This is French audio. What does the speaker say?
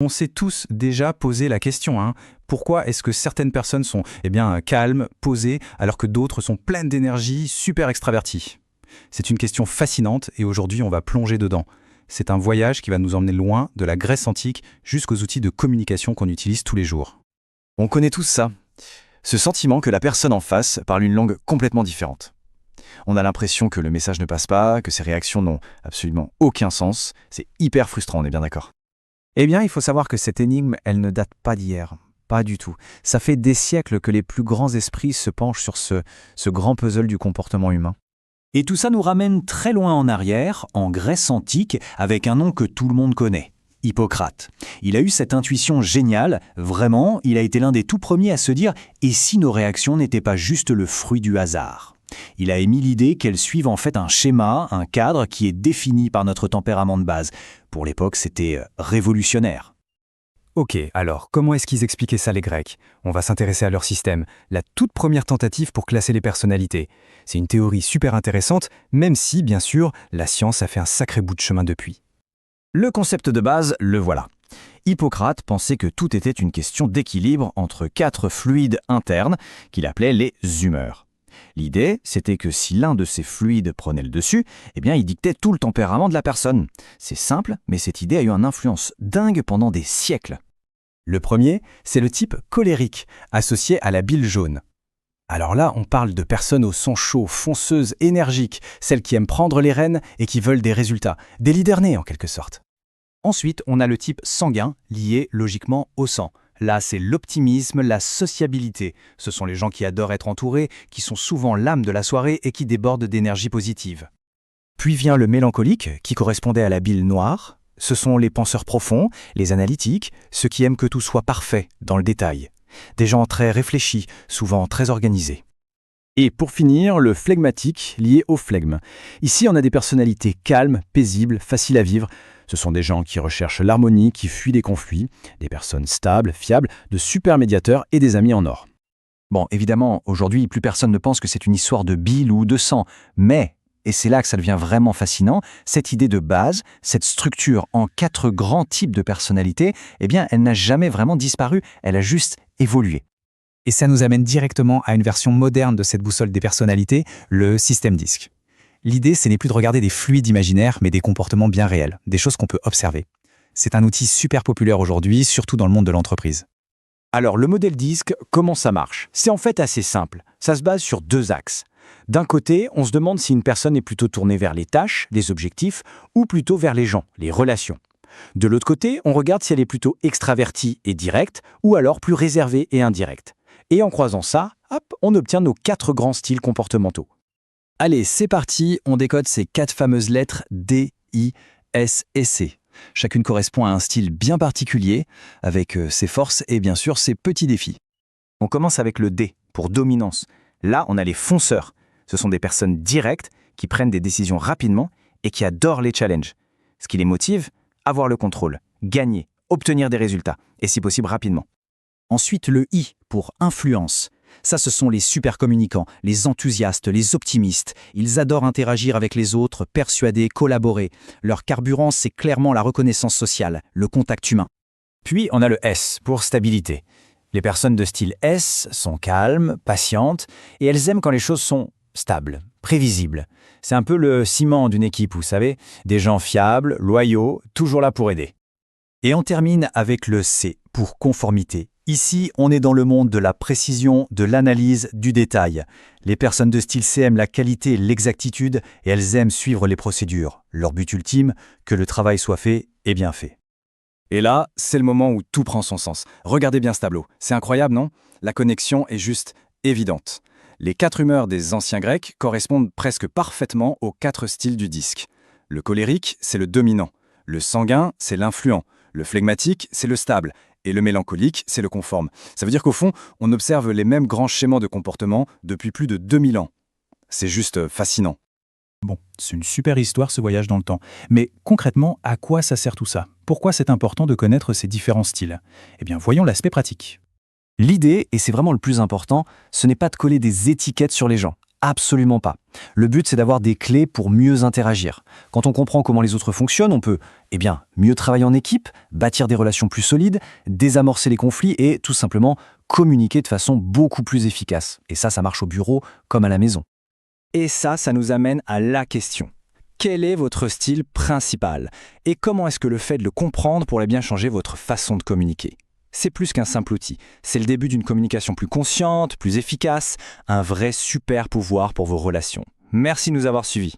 On s'est tous déjà posé la question, hein. Pourquoi est-ce que certaines personnes sont calmes, posées, alors que d'autres sont pleines d'énergie, super extraverties? C'est une question fascinante et aujourd'hui on va plonger dedans. C'est un voyage qui va nous emmener loin de la Grèce antique jusqu'aux outils de communication qu'on utilise tous les jours. On connaît tous ça. Ce sentiment que la personne en face parle une langue complètement différente. On a l'impression que le message ne passe pas, que ses réactions n'ont absolument aucun sens. C'est hyper frustrant, on est bien d'accord. Eh bien, il faut savoir que cette énigme, elle ne date pas d'hier. Pas du tout. Ça fait des siècles que les plus grands esprits se penchent sur ce grand puzzle du comportement humain. Et tout ça nous ramène très loin en arrière, en Grèce antique, avec un nom que tout le monde connaît, Hippocrate. Il a eu cette intuition géniale, vraiment, il a été l'un des tout premiers à se dire « et si nos réactions n'étaient pas juste le fruit du hasard ?» Il a émis l'idée qu'elles suivent en fait un schéma, un cadre qui est défini par notre tempérament de base. Pour l'époque, c'était révolutionnaire. Ok, alors comment est-ce qu'ils expliquaient ça les Grecs? On va s'intéresser à leur système, la toute première tentative pour classer les personnalités. C'est une théorie super intéressante, même si, bien sûr, la science a fait un sacré bout de chemin depuis. Le concept de base, le voilà. Hippocrate pensait que tout était une question d'équilibre entre 4 fluides internes qu'il appelait les humeurs. L'idée, c'était que si l'un de ces fluides prenait le dessus, il dictait tout le tempérament de la personne. C'est simple, mais cette idée a eu une influence dingue pendant des siècles. Le premier, c'est le type colérique, associé à la bile jaune. Alors là, on parle de personnes au sang chaud, fonceuses, énergiques, celles qui aiment prendre les rênes et qui veulent des résultats, des leaders nés en quelque sorte. Ensuite, on a le type sanguin, lié logiquement au sang. Là, c'est l'optimisme, la sociabilité. Ce sont les gens qui adorent être entourés, qui sont souvent l'âme de la soirée et qui débordent d'énergie positive. Puis vient le mélancolique, qui correspondait à la bile noire. Ce sont les penseurs profonds, les analytiques, ceux qui aiment que tout soit parfait, dans le détail. Des gens très réfléchis, souvent très organisés. Et pour finir, le flegmatique, lié au flegme. Ici, on a des personnalités calmes, paisibles, faciles à vivre. Ce sont des gens qui recherchent l'harmonie, qui fuient des conflits, des personnes stables, fiables, de super médiateurs et des amis en or. Bon, évidemment, aujourd'hui, plus personne ne pense que c'est une histoire de bile ou de sang, mais, et c'est là que ça devient vraiment fascinant, cette idée de base, cette structure en 4 grands types de personnalités, elle n'a jamais vraiment disparu, elle a juste évolué. Et ça nous amène directement à une version moderne de cette boussole des personnalités, le système DISC. L'idée, ce n'est plus de regarder des fluides imaginaires, mais des comportements bien réels, des choses qu'on peut observer. C'est un outil super populaire aujourd'hui, surtout dans le monde de l'entreprise. Alors, le modèle DISC, comment ça marche? C'est en fait assez simple. Ça se base sur 2 axes. D'un côté, on se demande si une personne est plutôt tournée vers les tâches, les objectifs, ou plutôt vers les gens, les relations. De l'autre côté, on regarde si elle est plutôt extravertie et directe, ou alors plus réservée et indirecte. Et en croisant ça, hop, on obtient nos 4 grands styles comportementaux. Allez, c'est parti, on décode ces 4 fameuses lettres D, I, S et C. Chacune correspond à un style bien particulier, avec ses forces et bien sûr ses petits défis. On commence avec le D, pour dominance. Là, on a les fonceurs. Ce sont des personnes directes qui prennent des décisions rapidement et qui adorent les challenges. Ce qui les motive, avoir le contrôle, gagner, obtenir des résultats, et si possible rapidement. Ensuite, le I, pour influence. Ça, ce sont les super communicants, les enthousiastes, les optimistes. Ils adorent interagir avec les autres, persuader, collaborer. Leur carburant, c'est clairement la reconnaissance sociale, le contact humain. Puis, on a le S, pour stabilité. Les personnes de style S sont calmes, patientes, et elles aiment quand les choses sont stables, prévisibles. C'est un peu le ciment d'une équipe, vous savez, des gens fiables, loyaux, toujours là pour aider. Et on termine avec le C, pour conformité. Ici, on est dans le monde de la précision, de l'analyse, du détail. Les personnes de style C aiment la qualité et l'exactitude et elles aiment suivre les procédures. Leur but ultime, que le travail soit fait et bien fait. Et là, c'est le moment où tout prend son sens. Regardez bien ce tableau. C'est incroyable, non? La connexion est juste évidente. Les 4 humeurs des anciens Grecs correspondent presque parfaitement aux 4 styles du disque. Le colérique, c'est le dominant. Le sanguin, c'est l'influent. Le flegmatique, c'est le stable. Et le mélancolique, c'est le conforme. Ça veut dire qu'au fond, on observe les mêmes grands schémas de comportement depuis plus de 2000 ans. C'est juste fascinant. Bon, c'est une super histoire ce voyage dans le temps. Mais concrètement, à quoi ça sert tout ça? Pourquoi c'est important de connaître ces différents styles? Voyons l'aspect pratique. L'idée, et c'est vraiment le plus important, ce n'est pas de coller des étiquettes sur les gens. Absolument pas. Le but, c'est d'avoir des clés pour mieux interagir. Quand on comprend comment les autres fonctionnent, on peut mieux travailler en équipe, bâtir des relations plus solides, désamorcer les conflits et tout simplement communiquer de façon beaucoup plus efficace. Et ça marche au bureau comme à la maison. Et ça nous amène à la question. Quel est votre style principal? Et comment est-ce que le fait de le comprendre pourrait bien changer votre façon de communiquer? C'est plus qu'un simple outil. C'est le début d'une communication plus consciente, plus efficace, un vrai super pouvoir pour vos relations. Merci de nous avoir suivis.